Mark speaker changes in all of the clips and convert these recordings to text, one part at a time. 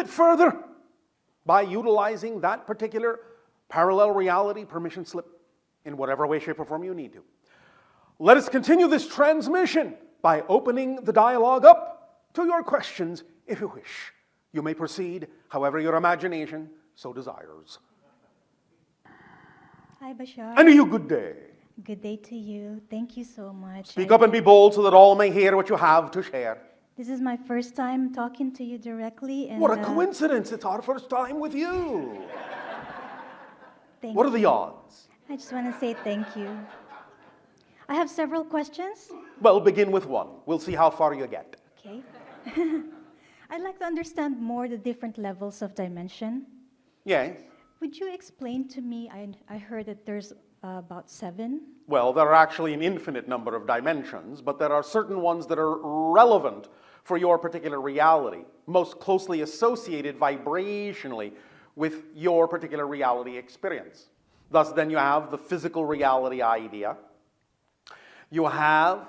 Speaker 1: bit further by utilizing that particular parallel reality permission slip in whatever way, shape, or form you need to. Let us continue this transmission by opening the dialogue up to your questions if you wish. You may proceed however your imagination so desires.
Speaker 2: Hi, Bashar.
Speaker 1: And to you, good day.
Speaker 2: Good day to you. Thank you so much.
Speaker 1: Speak up and be bold so that all may hear what you have to share.
Speaker 2: This is my first time talking to you directly. And,
Speaker 1: What a coincidence. It's our first time with you.
Speaker 2: Thank
Speaker 1: What are the
Speaker 2: you.
Speaker 1: odds?
Speaker 2: I just want to say thank you. I have several questions.
Speaker 1: Well, begin with one. We'll see how far you get.
Speaker 2: Okay. I'd like to understand more the different levels of dimension.
Speaker 1: Yes.
Speaker 2: Would you explain to me, I heard that there's about 7.
Speaker 1: Well, there are actually an infinite number of dimensions, but there are certain ones that are relevant for your particular reality, most closely associated vibrationally with your particular reality experience. Thus, then you have the physical reality idea. You have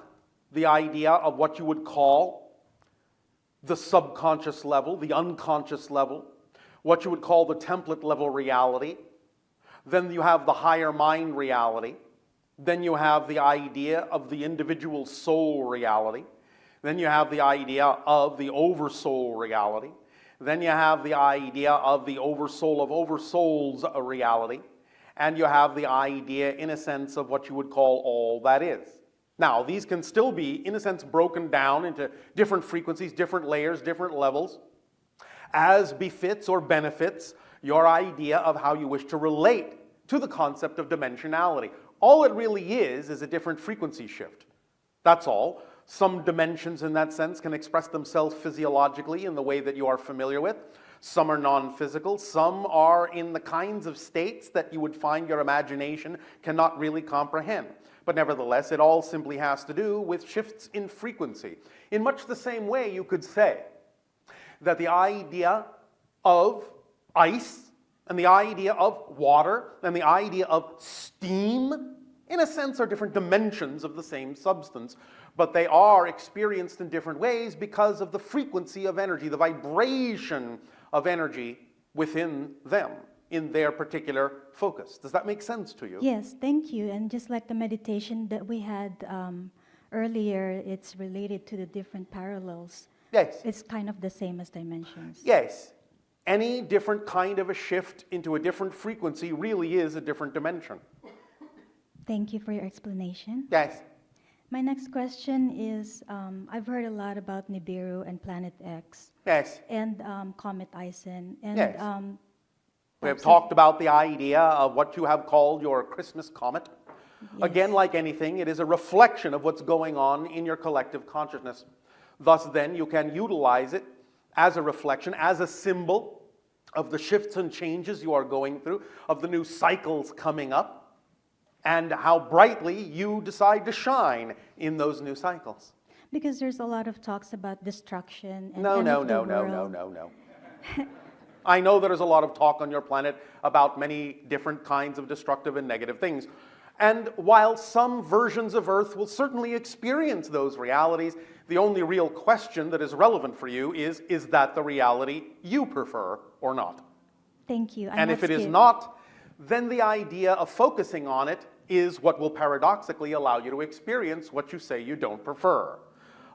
Speaker 1: the idea of what you would call the subconscious level, the unconscious level, what you would call the template level reality. Then you have the higher mind reality. Then you have the idea of the individual soul reality. Then you have the idea of the oversoul reality. Then you have the idea of the oversoul of oversouls reality. And you have the idea, in a sense, of what you would call all that is. Now, these can still be, in a sense, broken down into different frequencies, different layers, different levels, as befits or benefits your idea of how you wish to relate to the concept of dimensionality. All it really is a different frequency shift. That's all. Some dimensions in that sense can express themselves physiologically in the way that you are familiar with. Some are non-physical. Some are in the kinds of states that you would find your imagination cannot really comprehend. But nevertheless, it all simply has to do with shifts in frequency. In much the same way, you could say that the idea of ice and the idea of water and the idea of steam, in a sense, are different dimensions of the same substance, but they are experienced in different ways because of the frequency of energy, the vibration of energy within them, in their particular focus. Does that make sense to you?
Speaker 2: Yes, thank you. And just like the meditation that we had earlier, it's related to the different parallels.
Speaker 1: Yes.
Speaker 2: It's kind of the same as dimensions.
Speaker 1: Yes. Any different kind of a shift into a different frequency really is a different dimension.
Speaker 2: Thank you for your explanation.
Speaker 1: Yes.
Speaker 2: My next question is, I've heard a lot about Nibiru and Planet X.
Speaker 1: Yes.
Speaker 2: And Comet Isen. And,
Speaker 1: Yes. We have talked about the idea of what you have called your Christmas comet.
Speaker 2: Yes.
Speaker 1: Again, like anything, it is a reflection of what's going on in your collective consciousness. Thus, then, you can utilize it as a reflection, as a symbol of the shifts and changes you are going through, of the new cycles coming up, and how brightly you decide to shine in those new cycles.
Speaker 2: Because there's a lot of talks about destruction and
Speaker 1: No. I know there is a lot of talk on your planet about many different kinds of destructive and negative things. And while some versions of Earth will certainly experience those realities, the only real question that is relevant for you is that the reality you prefer or not?
Speaker 2: Thank you.
Speaker 1: And if it is not, then the idea of focusing on it is what will paradoxically allow you to experience what you say you don't prefer.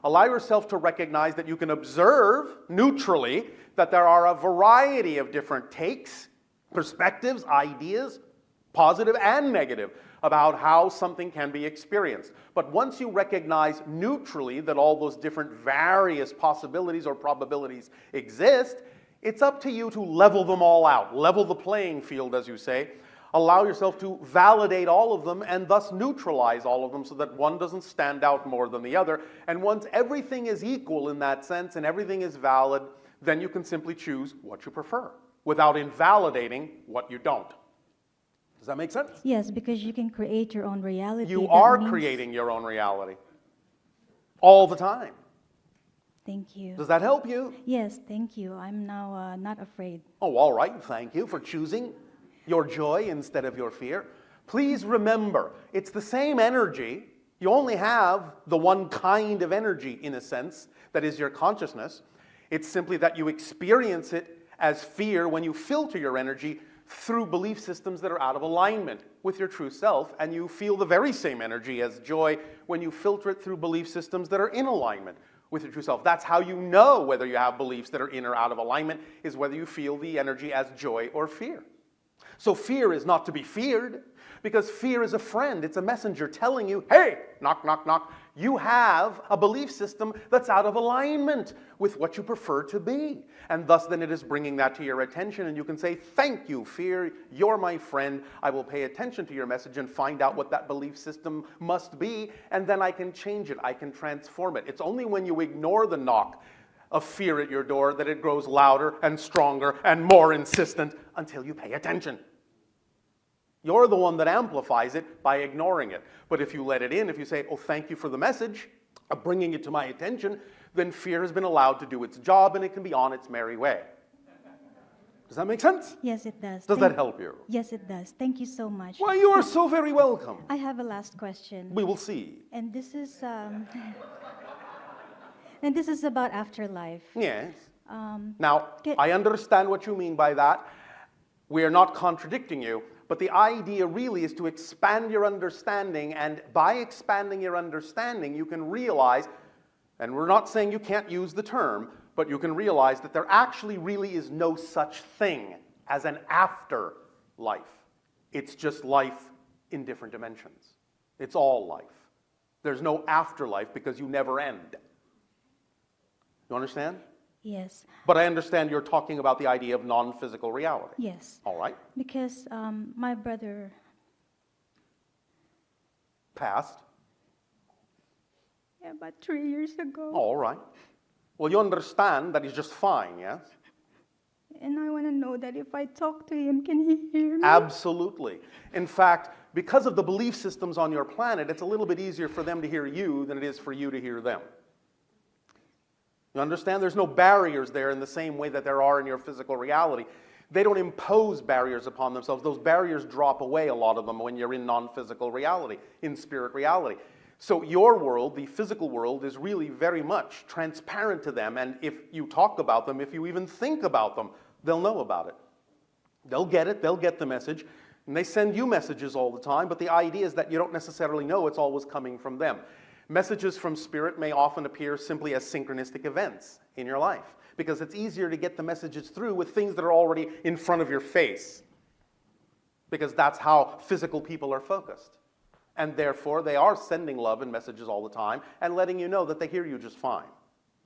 Speaker 1: Allow yourself to recognize that you can observe neutrally that there are a variety of different takes, perspectives, ideas, positive and negative, about how something can be experienced. But once you recognize neutrally that all those different various possibilities or probabilities exist, it's up to you to level them all out, level the playing field, as you say. Allow yourself to validate all of them and thus neutralize all of them so that one doesn't stand out more than the other. And once everything is equal in that sense and everything is valid, then you can simply choose what you prefer without invalidating what you don't. Does that make sense?
Speaker 2: Yes, because you can create your own reality.
Speaker 1: You are creating your own reality all the time.
Speaker 2: Thank you.
Speaker 1: Does that help you?
Speaker 2: Yes, thank you. I'm now not afraid.
Speaker 1: Oh, all right. Thank you for choosing your joy instead of your fear. Please remember, it's the same energy. You only have the one kind of energy, in a sense, that is your consciousness. It's simply that you experience it as fear when you filter your energy through belief systems that are out of alignment with your true self, and you feel the very same energy as joy when you filter it through belief systems that are in alignment with your true self. That's how you know whether you have beliefs that are in or out of alignment, is whether you feel the energy as joy or fear. So fear is not to be feared, because fear is a friend. It's a messenger telling you, hey, knock, knock, knock, you have a belief system that's out of alignment with what you prefer to be. And thus then it is bringing that to your attention, and you can say, thank you, fear, you're my friend. I will pay attention to your message and find out what that belief system must be, and then I can change it, I can transform it. It's only when you ignore the knock of fear at your door that it grows louder and stronger and more insistent until you pay attention. You're the one that amplifies it by ignoring it. But if you let it in, if you say, oh, thank you for the message, of bringing it to my attention, then fear has been allowed to do its job and it can be on its merry way. Does that make sense?
Speaker 2: Yes, it does.
Speaker 1: Does that help you?
Speaker 2: Yes, it does. Thank you so much.
Speaker 1: Well, you are so very welcome.
Speaker 2: I have a last question.
Speaker 1: We will see.
Speaker 2: And this is and this is about afterlife.
Speaker 1: Yes. Now, I understand what you mean by that. We are not contradicting you, but the idea really is to expand your understanding, and by expanding your understanding, you can realize, and we're not saying you can't use the term, but you can realize that there actually really is no such thing as an afterlife. It's just life in different dimensions. It's all life. There's no afterlife because you never end. You understand?
Speaker 2: Yes.
Speaker 1: But I understand you're talking about the idea of non-physical reality.
Speaker 2: Yes.
Speaker 1: All right.
Speaker 2: Because my brother
Speaker 1: Passed.
Speaker 2: Yeah, about 3 years ago.
Speaker 1: All right. Well, you understand that he's just fine, yes?
Speaker 2: And I want to know that if I talk to him, can he hear me?
Speaker 1: Absolutely. In fact, because of the belief systems on your planet, it's a little bit easier for them to hear you than it is for you to hear them. You understand? There's no barriers there in the same way that there are in your physical reality. They don't impose barriers upon themselves. Those barriers drop away, a lot of them, when you're in non-physical reality, in spirit reality. So your world, the physical world, is really very much transparent to them, and if you talk about them, if you even think about them, they'll know about it. They'll get it, they'll get the message, and they send you messages all the time, but the idea is that you don't necessarily know it's always coming from them. Messages from spirit may often appear simply as synchronistic events in your life, because it's easier to get the messages through with things that are already in front of your face, because that's how physical people are focused. And therefore, they are sending love and messages all the time and letting you know that they hear you just fine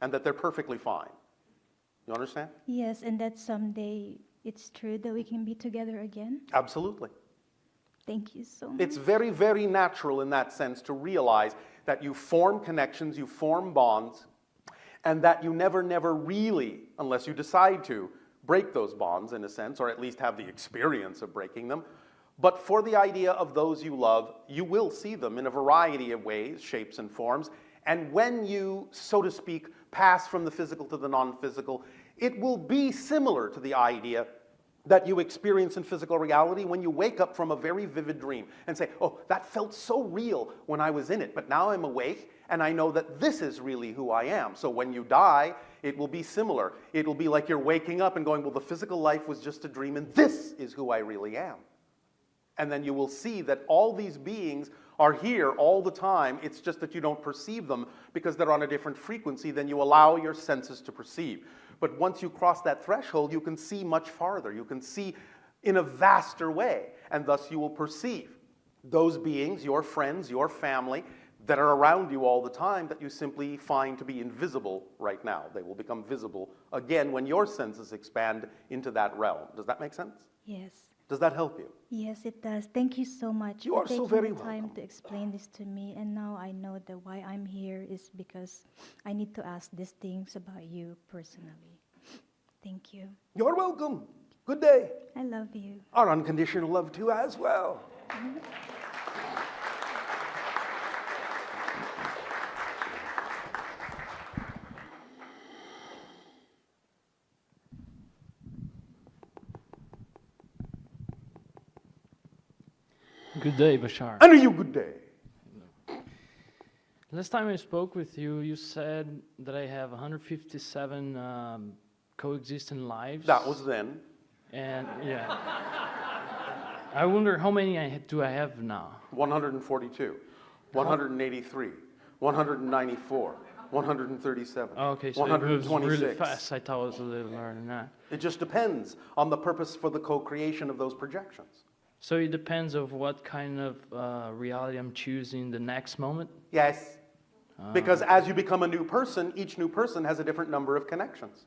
Speaker 1: and that they're perfectly fine. You understand?
Speaker 2: Yes, and that someday it's true that we can be together again.
Speaker 1: Absolutely.
Speaker 2: Thank you so much.
Speaker 1: It's very, very natural in that sense to realize that you form connections, you form bonds, and that you never really, unless you decide to, break those bonds in a sense, or at least have the experience of breaking them. But for the idea of those you love, you will see them in a variety of ways, shapes and forms. And when you, so to speak, pass from the physical to the non-physical, it will be similar to the idea that you experience in physical reality when you wake up from a very vivid dream and say, oh, that felt so real when I was in it, but now I'm awake and I know that this is really who I am. So when you die, it will be similar. It will be like you're waking up and going, well, the physical life was just a dream and this is who I really am. And then you will see that all these beings are here all the time. It's just that you don't perceive them because they're on a different frequency than you allow your senses to perceive. But once you cross that threshold, you can see much farther. You can see in a vaster way, and thus you will perceive those beings, your friends, your family, that are around you all the time that you simply find to be invisible right now. They will become visible again when your senses expand into that realm. Does that make sense?
Speaker 2: Yes.
Speaker 1: Does that help you?
Speaker 2: Yes, it does. Thank you so much
Speaker 1: You
Speaker 2: for
Speaker 1: are so
Speaker 2: taking
Speaker 1: very
Speaker 2: the time
Speaker 1: welcome.
Speaker 2: to explain this to me. And now I know that why I'm here is because I need to ask these things about you personally. Thank you.
Speaker 1: You're welcome. Good day.
Speaker 2: I love you.
Speaker 1: Our unconditional love too as well.
Speaker 3: Good day, Bashar.
Speaker 1: And you good day.
Speaker 3: Last time I spoke with you, you said that I have 157 coexistent lives.
Speaker 1: That was then.
Speaker 3: And yeah. I wonder how many do I have now?
Speaker 1: 142, 183, 194, 137,
Speaker 3: Okay, so it moves
Speaker 1: 126.
Speaker 3: really fast. I thought it was a little lower than that.
Speaker 1: It just depends on the purpose for the co-creation of those projections.
Speaker 3: So it depends of what kind of reality I'm choosing the next moment?
Speaker 1: Yes. Because as you become a new person, each new person has a different number of connections.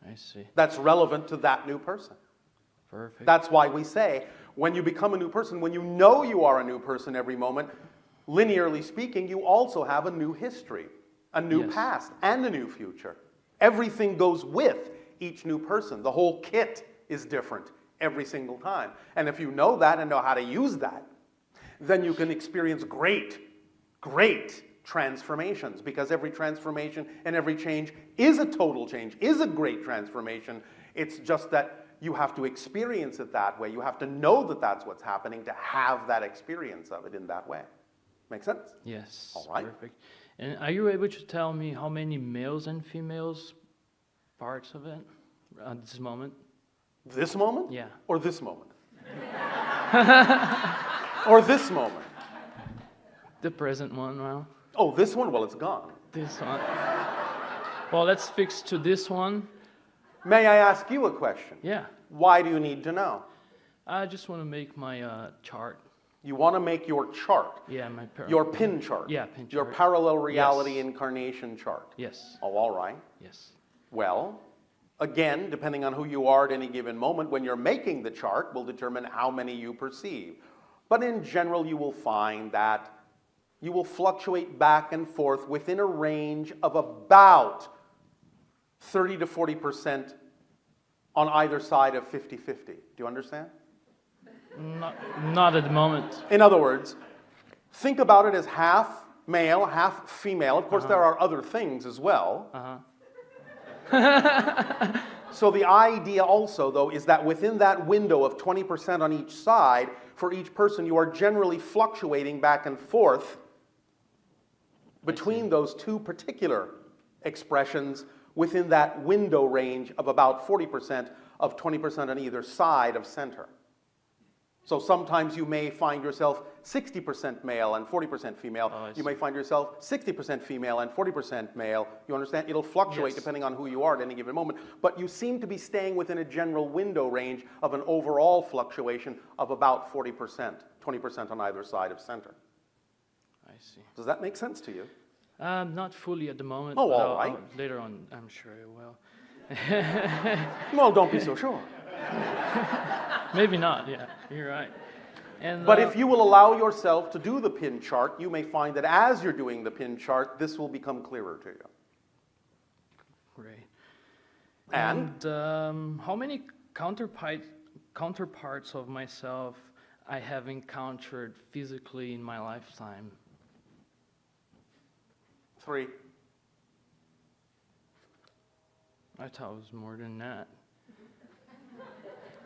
Speaker 3: I see.
Speaker 1: That's relevant to that new person.
Speaker 3: Perfect.
Speaker 1: That's why we say, when you become a new person, when you know you are a new person every moment, linearly speaking, you also have a new history, a new
Speaker 3: Yes.
Speaker 1: past, and a new future. Everything goes with each new person. The whole kit is different every single time. And if you know that and know how to use that, then you can experience great transformations, because every transformation and every change is a total change, is a great transformation. It's just that you have to experience it that way. You have to know that that's what's happening to have that experience of it in that way. Make sense?
Speaker 3: Yes.
Speaker 1: All right.
Speaker 3: Perfect. And are you able to tell me how many males and females parts of it at this moment?
Speaker 1: This moment?
Speaker 3: Yeah.
Speaker 1: Or this moment? Or this moment?
Speaker 3: The present one, well.
Speaker 1: Oh, this one? Well, it's gone.
Speaker 3: This one. Well, let's fix to this one.
Speaker 1: May I ask you a question?
Speaker 3: Yeah.
Speaker 1: Why do you need to know?
Speaker 3: I just want to make my chart.
Speaker 1: You want to make your chart,
Speaker 3: Yeah, my
Speaker 1: your pin chart,
Speaker 3: Yeah, pin
Speaker 1: your
Speaker 3: chart.
Speaker 1: parallel reality
Speaker 3: Yes.
Speaker 1: incarnation chart.
Speaker 3: Yes.
Speaker 1: Oh, all right.
Speaker 3: Yes.
Speaker 1: Well, again, depending on who you are at any given moment, when you're making the chart will determine how many you perceive. But in general, you will find that you will fluctuate back and forth within a range of about 30 to 40% on either side of 50-50. Do you understand?
Speaker 3: Not at the moment.
Speaker 1: In other words, think about it as half male, half female. Of course, there are other things as well. So the idea also, though, is that within that window of 20% on each side, for each person, you are generally fluctuating back and forth between those two particular expressions within that window range of about 40% of 20% on either side of center. So sometimes you may find yourself 60% male and 40% female.
Speaker 3: Oh, I
Speaker 1: You
Speaker 3: see.
Speaker 1: may find yourself 60% female and 40% male. You understand? It'll fluctuate
Speaker 3: Yes.
Speaker 1: depending on who you are at any given moment. But you seem to be staying within a general window range of an overall fluctuation of about 40%, 20% on either side of center.
Speaker 3: I see.
Speaker 1: Does that make sense to you?
Speaker 3: Not fully at the moment.
Speaker 1: Oh,
Speaker 3: but
Speaker 1: all right.
Speaker 3: Later on, I'm sure it will.
Speaker 1: Well, don't be so sure.
Speaker 3: Maybe not. Yeah, you're right. And
Speaker 1: But if you will allow yourself to do the pin chart, you may find that as you're doing the pin chart, this will become clearer to you.
Speaker 3: great.
Speaker 1: And
Speaker 3: How many counterparts of myself I have encountered physically in my lifetime?
Speaker 1: 3.
Speaker 3: I thought it was more than that.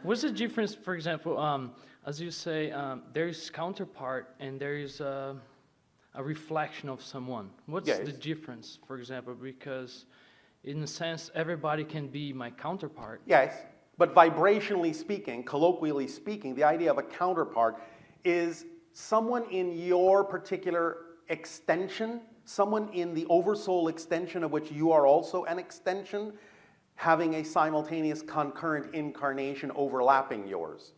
Speaker 3: What's the difference, for example, as you say, there is counterpart and there is a reflection of someone. What's
Speaker 1: Yes.
Speaker 3: the difference, for example? Because in a sense, everybody can be my counterpart.
Speaker 1: Yes, but vibrationally speaking, colloquially speaking, the idea of a counterpart is someone in your particular extension, someone in the oversoul extension of which you are also an extension, having a simultaneous concurrent incarnation overlapping yours.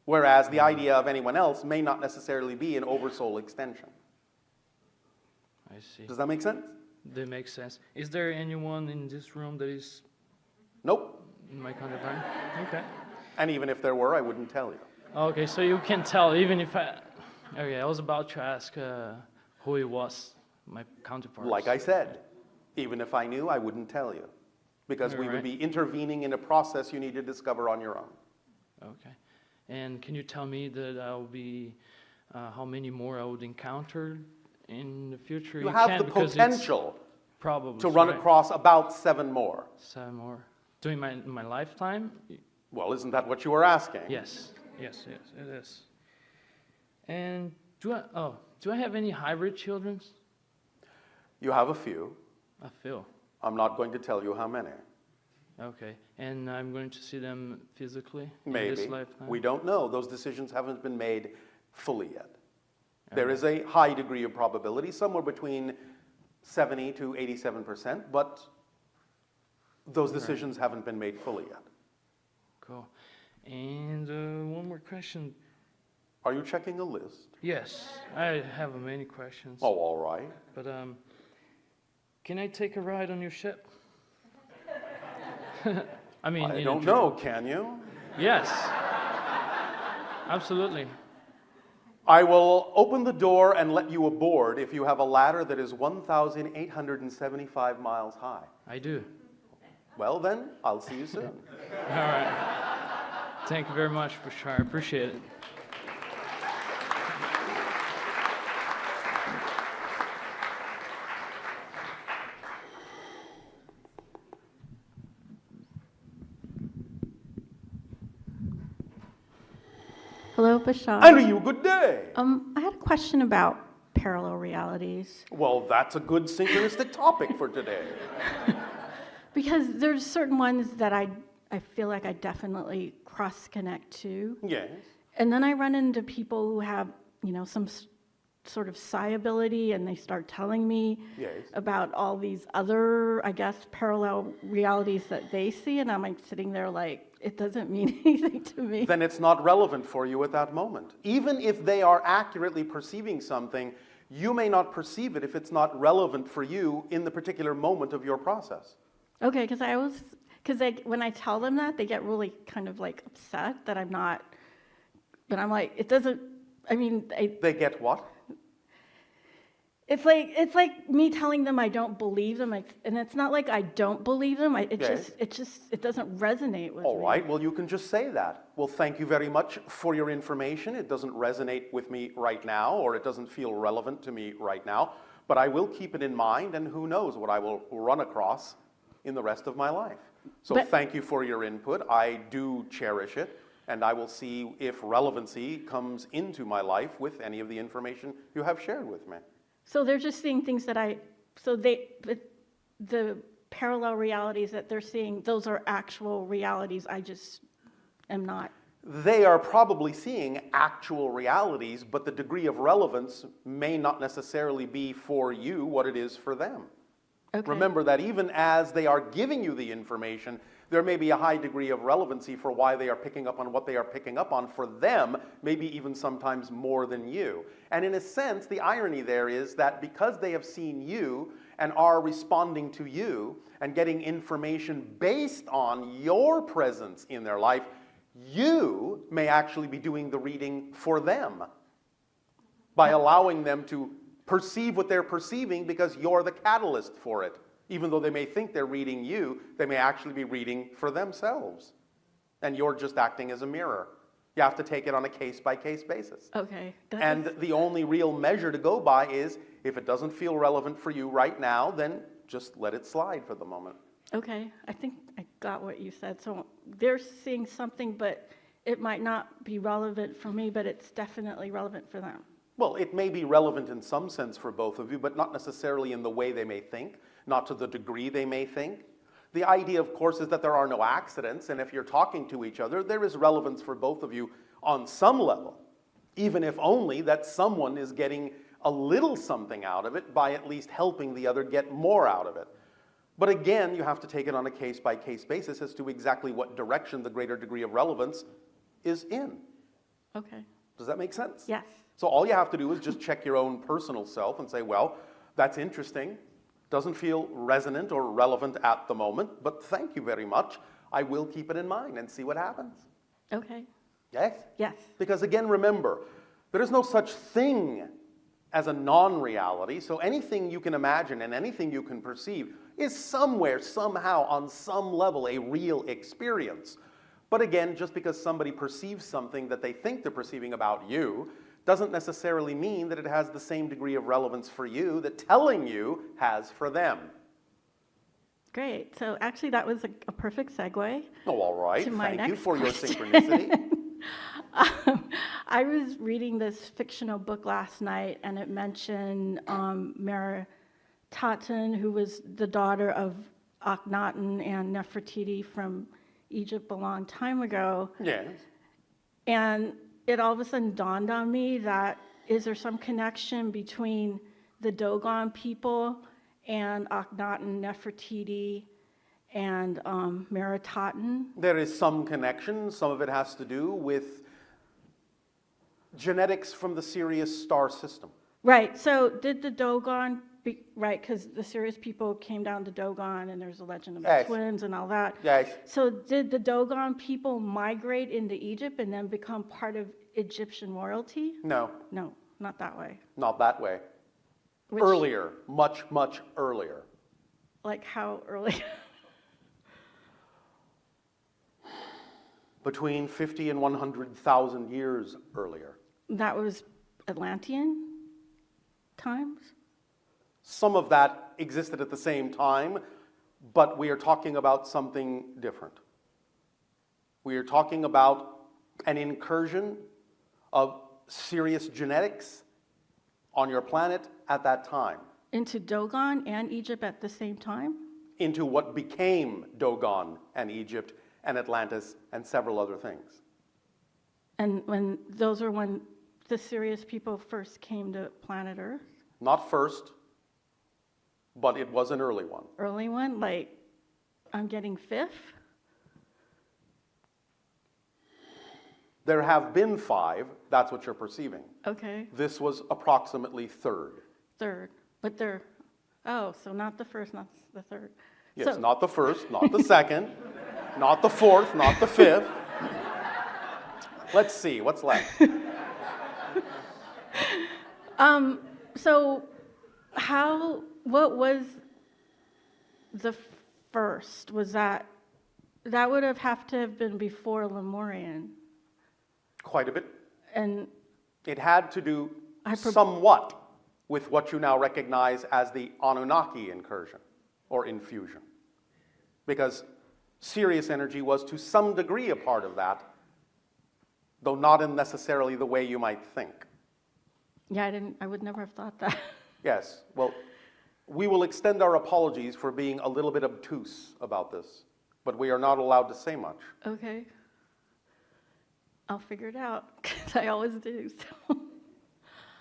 Speaker 1: Whereas the idea of anyone else may not necessarily be an oversoul extension.
Speaker 3: I see.
Speaker 1: Does that make sense?
Speaker 3: That makes sense. Is there anyone in this room that is
Speaker 1: Nope.
Speaker 3: my counterpart? Okay.
Speaker 1: And even if there were, I wouldn't tell you.
Speaker 3: Okay, so you can tell even if I... Okay, I was about to ask who it was, my counterpart.
Speaker 1: Like I said, even if I knew, I wouldn't tell you. Because
Speaker 3: You're
Speaker 1: we would
Speaker 3: right.
Speaker 1: be intervening in a process you need to discover on your own.
Speaker 3: Okay. And can you tell me that I'll be, how many more I would encounter in the future?
Speaker 1: You have
Speaker 3: can,
Speaker 1: the
Speaker 3: because it's
Speaker 1: potential
Speaker 3: probably
Speaker 1: to run
Speaker 3: right.
Speaker 1: across about 7 more.
Speaker 3: 7 more. During my lifetime?
Speaker 1: Well, isn't that what you were asking?
Speaker 3: Yes, it is. And do I have any hybrid children?
Speaker 1: You have a few.
Speaker 3: I feel.
Speaker 1: I'm not going to tell you how many.
Speaker 3: Okay. And I'm going to see them physically in
Speaker 1: Maybe.
Speaker 3: this lifetime?
Speaker 1: We don't know. Those decisions haven't been made fully yet. There is a high degree of probability, somewhere between 70 to 87%, but those decisions haven't been made fully yet.
Speaker 3: Cool. And one more question.
Speaker 1: Are you checking a list?
Speaker 3: Yes, I have many questions.
Speaker 1: Oh, all right.
Speaker 3: But can I take a ride on your ship? I mean,
Speaker 1: I
Speaker 3: in a
Speaker 1: don't
Speaker 3: dream.
Speaker 1: know, can you?
Speaker 3: Yes. Absolutely.
Speaker 1: I will open the door and let you aboard if you have a ladder that is 1,875 miles high.
Speaker 3: I do.
Speaker 1: Well then, I'll see you soon.
Speaker 3: All right. Thank you very much, Bashar. I appreciate it.
Speaker 4: Hello, Bashar.
Speaker 1: And you good day.
Speaker 4: I had a question about parallel realities.
Speaker 1: Well, that's a good synchronistic topic for today.
Speaker 4: Because there's certain ones that I feel like I definitely cross-connect to.
Speaker 1: Yes.
Speaker 4: And then I run into people who have, some sort of psi ability, and they start telling me
Speaker 1: Yes.
Speaker 4: about all these other, I guess, parallel realities that they see, and I'm like sitting there like, it doesn't mean anything to me.
Speaker 1: Then it's not relevant for you at that moment. Even if they are accurately perceiving something, you may not perceive it if it's not relevant for you in the particular moment of your process.
Speaker 4: Okay, because when I tell them that, they get really kind of like upset that I'm not, but I'm like, it doesn't,
Speaker 1: They get what?
Speaker 4: it's like me telling them I don't believe them, and it's not like I don't believe them, it doesn't resonate with me.
Speaker 1: All right, well, you can just say that. Well, thank you very much for your information. It doesn't resonate with me right now, or it doesn't feel relevant to me right now, but I will keep it in mind, and who knows what I will run across in the rest of my life. So thank you for your input. I do cherish it, and I will see if relevancy comes into my life with any of the information you have shared with me.
Speaker 4: So they're just seeing things that the parallel realities that they're seeing, those are actual realities. I just am not.
Speaker 1: They are probably seeing actual realities, but the degree of relevance may not necessarily be for you what it is for them.
Speaker 4: Okay.
Speaker 1: Remember that even as they are giving you the information, there may be a high degree of relevancy for why they are picking up on what they are picking up on for them, maybe even sometimes more than you. And in a sense, the irony there is that because they have seen you and are responding to you and getting information based on your presence in their life, you may actually be doing the reading for them by allowing them to perceive what they're perceiving because you're the catalyst for it. Even though they may think they're reading you, they may actually be reading for themselves. And you're just acting as a mirror. You have to take it on a case-by-case basis.
Speaker 4: Okay.
Speaker 1: And the only real measure to go by is, if it doesn't feel relevant for you right now, then just let it slide for the moment.
Speaker 4: Okay, I think I got what you said. So they're seeing something, but it might not be relevant for me, but it's definitely relevant for them.
Speaker 1: Well, it may be relevant in some sense for both of you, but not necessarily in the way they may think, not to the degree they may think. The idea, of course, is that there are no accidents, and if you're talking to each other, there is relevance for both of you on some level, even if only that someone is getting a little something out of it by at least helping the other get more out of it. But again, you have to take it on a case-by-case basis as to exactly what direction the greater degree of relevance is in.
Speaker 4: Okay.
Speaker 1: Does that make sense?
Speaker 4: Yes.
Speaker 1: So all you have to do is just check your own personal self and say, well, that's interesting. Doesn't feel resonant or relevant at the moment, but thank you very much. I will keep it in mind and see what happens.
Speaker 4: Okay.
Speaker 1: Yes?
Speaker 4: Yes.
Speaker 1: Because again, remember, there is no such thing as a non-reality, so anything you can imagine and anything you can perceive is somewhere, somehow, on some level, a real experience. But again, just because somebody perceives something that they think they're perceiving about you doesn't necessarily mean that it has the same degree of relevance for you that telling you has for them.
Speaker 4: Great. So actually that was a perfect segue.
Speaker 1: Oh, all right.
Speaker 4: To my
Speaker 1: Thank you
Speaker 4: next
Speaker 1: for your
Speaker 4: question.
Speaker 1: synchronicity.
Speaker 4: I was reading this fictional book last night, and it mentioned Mara Totten, who was the daughter of Akhenaten and Nefertiti from Egypt a long time ago.
Speaker 1: Yes.
Speaker 4: And it all of a sudden dawned on me that is there some connection between the Dogon people and Akhenaten, Nefertiti, and Meritaten?
Speaker 1: There is some connection. Some of it has to do with genetics from the Sirius star system.
Speaker 4: Right. So did the Dogon, right, because the Sirius people came down to Dogon and there's a legend about
Speaker 1: Yes.
Speaker 4: twins and all that.
Speaker 1: Yes.
Speaker 4: So did the Dogon people migrate into Egypt and then become part of Egyptian royalty?
Speaker 1: No,
Speaker 4: No, not that way.
Speaker 1: not that way.
Speaker 4: Which-
Speaker 1: Earlier, much, much earlier.
Speaker 4: Like how early?
Speaker 1: Between 50 and 100,000 years earlier.
Speaker 4: That was Atlantean times?
Speaker 1: Some of that existed at the same time, but we are talking about something different. We are talking about an incursion of Sirius genetics on your planet at that time
Speaker 4: Into Dogon and Egypt at the same time?
Speaker 1: into what became Dogon and Egypt and Atlantis and several other things.
Speaker 4: And when those are when the Sirius people first came to planet Earth?
Speaker 1: Not first, but it was an early one.
Speaker 4: Early one? Like, I'm getting fifth?
Speaker 1: There have been 5, that's what you're perceiving.
Speaker 4: Okay,
Speaker 1: This was approximately third.
Speaker 4: third. But they're, oh, so not the first, not the third.
Speaker 1: Yes,
Speaker 4: So-
Speaker 1: not the first, not the second, not the fourth, not the fifth. Let's see, what's left?
Speaker 4: So what was the first? Was that would have to have been before Lemurian.
Speaker 1: Quite a bit.
Speaker 4: And
Speaker 1: It had to do
Speaker 4: I prob-
Speaker 1: somewhat with what you now recognize as the Anunnaki incursion or infusion. Because Sirius energy was to some degree a part of that, though not in necessarily the way you might think.
Speaker 4: yeah, I would never have thought that.
Speaker 1: Yes, well, we will extend our apologies for being a little bit obtuse about this, but we are not allowed to say much.
Speaker 4: Okay. I'll figure it out, because I always do, so.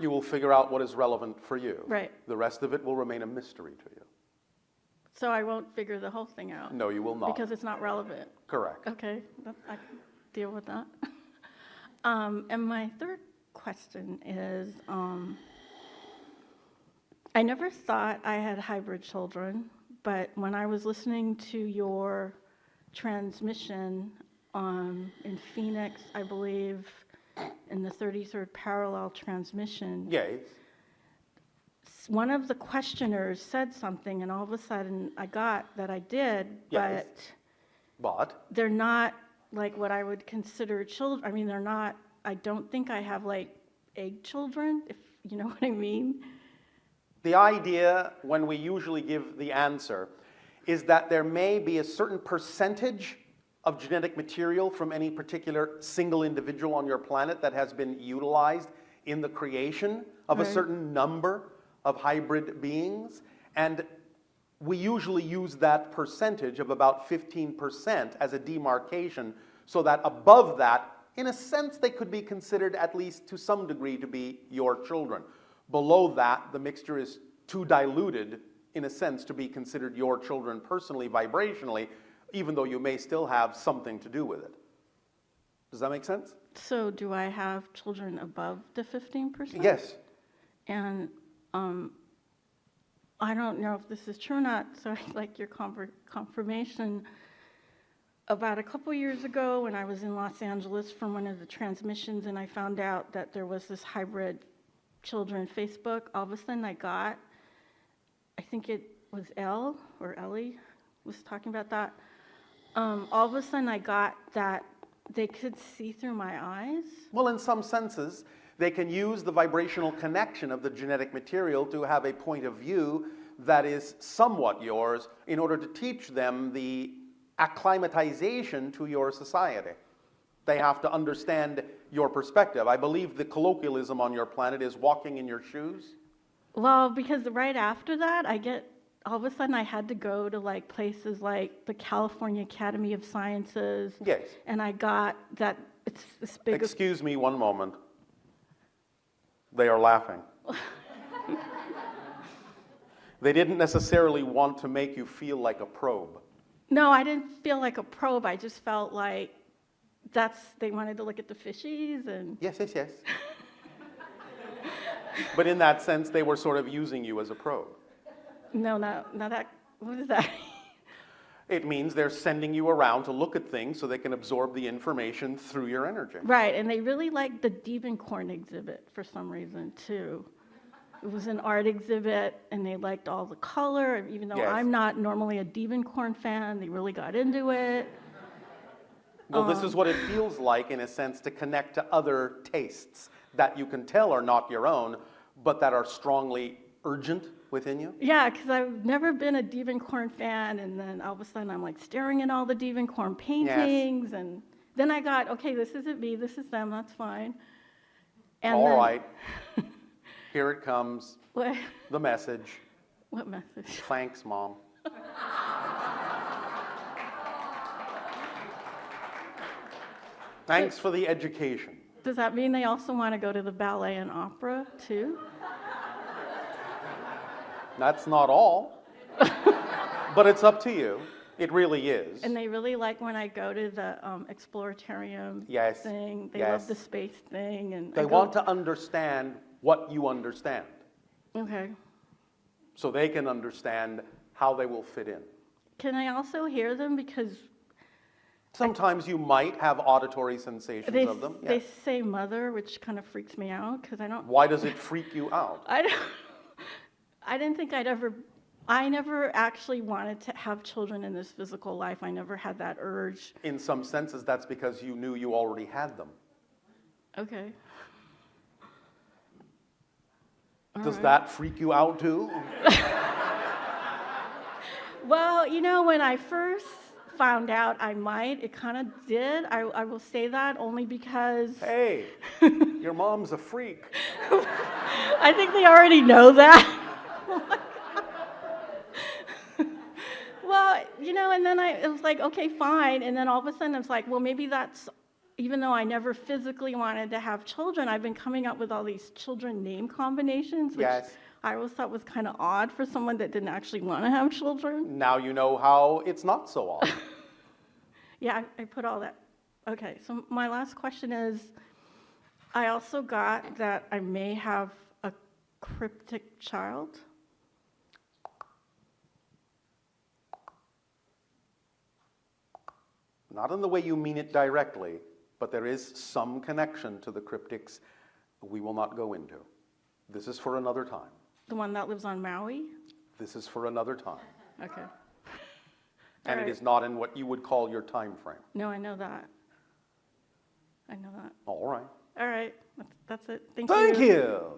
Speaker 1: You will figure out what is relevant for you.
Speaker 4: Right.
Speaker 1: The rest of it will remain a mystery to you.
Speaker 4: So I won't figure the whole thing out?
Speaker 1: No, you will not.
Speaker 4: Because it's not relevant?
Speaker 1: Correct.
Speaker 4: Okay, I can deal with that. And my third question is, I never thought I had hybrid children, but when I was listening to your transmission in Phoenix, I believe, in the 33rd parallel transmission,
Speaker 1: Yes.
Speaker 4: one of the questioners said something, and all of a sudden I got that I did,
Speaker 1: Yes. But
Speaker 4: they're not like what I would consider children. I mean, they're not, I don't think I have like egg children, if you know what I mean.
Speaker 1: the idea, when we usually give the answer, is that there may be a certain percentage of genetic material from any particular single individual on your planet that has been utilized in the creation of a
Speaker 4: Right.
Speaker 1: certain number of hybrid beings. And we usually use that percentage of about 15% as a demarcation, so that above that, in a sense, they could be considered, at least to some degree, to be your children. Below that, the mixture is too diluted, in a sense, to be considered your children personally, vibrationally, even though you may still have something to do with it. Does that make sense?
Speaker 4: So do I have children above the 15%?
Speaker 1: Yes.
Speaker 4: And I don't know if this is true or not, so I'd like your confirmation. About a couple years ago, when I was in Los Angeles for one of the transmissions, and I found out that there was this hybrid children Facebook, all of a sudden I got, I think it was Ellie was talking about that. All of a sudden I got that they could see through my eyes.
Speaker 1: Well, in some senses, they can use the vibrational connection of the genetic material to have a point of view that is somewhat yours in order to teach them the acclimatization to your society. They have to understand your perspective. I believe the colloquialism on your planet is walking in your shoes.
Speaker 4: Well, because right after that, all of a sudden I had to go to like places like the California Academy of Sciences.
Speaker 1: Yes.
Speaker 4: And I got that, it's this big.
Speaker 1: Excuse me one moment. They are laughing. They didn't necessarily want to make you feel like a probe.
Speaker 4: No, I didn't feel like a probe. I just felt like they wanted to look at the fishies and.
Speaker 1: Yes, yes, yes. But in that sense, they were sort of using you as a probe.
Speaker 4: No, what is that?
Speaker 1: It means they're sending you around to look at things so they can absorb the information through your energy.
Speaker 4: Right, and they really liked the Devencorn exhibit for some reason, too. It was an art exhibit, and they liked all the color, even though
Speaker 1: Yes.
Speaker 4: I'm not normally a Devencorn fan, they really got into it.
Speaker 1: Well, this is what it feels like, in a sense, to connect to other tastes that you can tell are not your own, but that are strongly urgent within you.
Speaker 4: Yeah, because I've never been a Devencorn fan, and then all of a sudden I'm like staring at all the Devencorn paintings, and then I got, okay, this isn't me, this is them, that's fine. And
Speaker 1: All
Speaker 4: then,
Speaker 1: right. Here it comes,
Speaker 4: What,
Speaker 1: the message.
Speaker 4: what message?
Speaker 1: Thanks, Mom. Thanks for the education.
Speaker 4: Does that mean they also want to go to the ballet and opera, too?
Speaker 1: That's not all. But it's up to you. It really is.
Speaker 4: And they really like when I go to the exploratorium
Speaker 1: Yes,
Speaker 4: thing. They
Speaker 1: yes.
Speaker 4: love the space thing. And
Speaker 1: They want to understand what you understand,
Speaker 4: Okay.
Speaker 1: so they can understand how they will fit in.
Speaker 4: Can I also hear them? Because
Speaker 1: Sometimes you might have auditory sensations
Speaker 4: they,
Speaker 1: of them.
Speaker 4: they
Speaker 1: Yes.
Speaker 4: say mother, which kind of freaks me out because I don't.
Speaker 1: Why does it freak you out?
Speaker 4: I didn't think I never actually wanted to have children in this physical life. I never had that urge.
Speaker 1: In some senses, that's because you knew you already had them.
Speaker 4: Okay.
Speaker 1: Does that freak you out too?
Speaker 4: Well, when I first found out I might, it kind of did. I will say that only because
Speaker 1: Hey, your mom's a freak.
Speaker 4: I think they already know that. Well, and then it was like, okay, fine. And then all of a sudden it's like, well, maybe that's, even though I never physically wanted to have children, I've been coming up with all these children name combinations, which
Speaker 1: Yes.
Speaker 4: I always thought was kind of odd for someone that didn't actually want to have children.
Speaker 1: Now you know how it's not so odd.
Speaker 4: Yeah, I put all that. Okay, so my last question is, I also got that I may have a cryptic child.
Speaker 1: Not in the way you mean it directly, but there is some connection to the cryptics we will not go into. This is for another time.
Speaker 4: The one that lives on Maui?
Speaker 1: This is for another time.
Speaker 4: Okay.
Speaker 1: And
Speaker 4: All
Speaker 1: it
Speaker 4: right.
Speaker 1: is not in what you would call your time frame.
Speaker 4: No, I know that. I know that.
Speaker 1: All right.
Speaker 4: All right, that's it. Thank
Speaker 1: Thank you.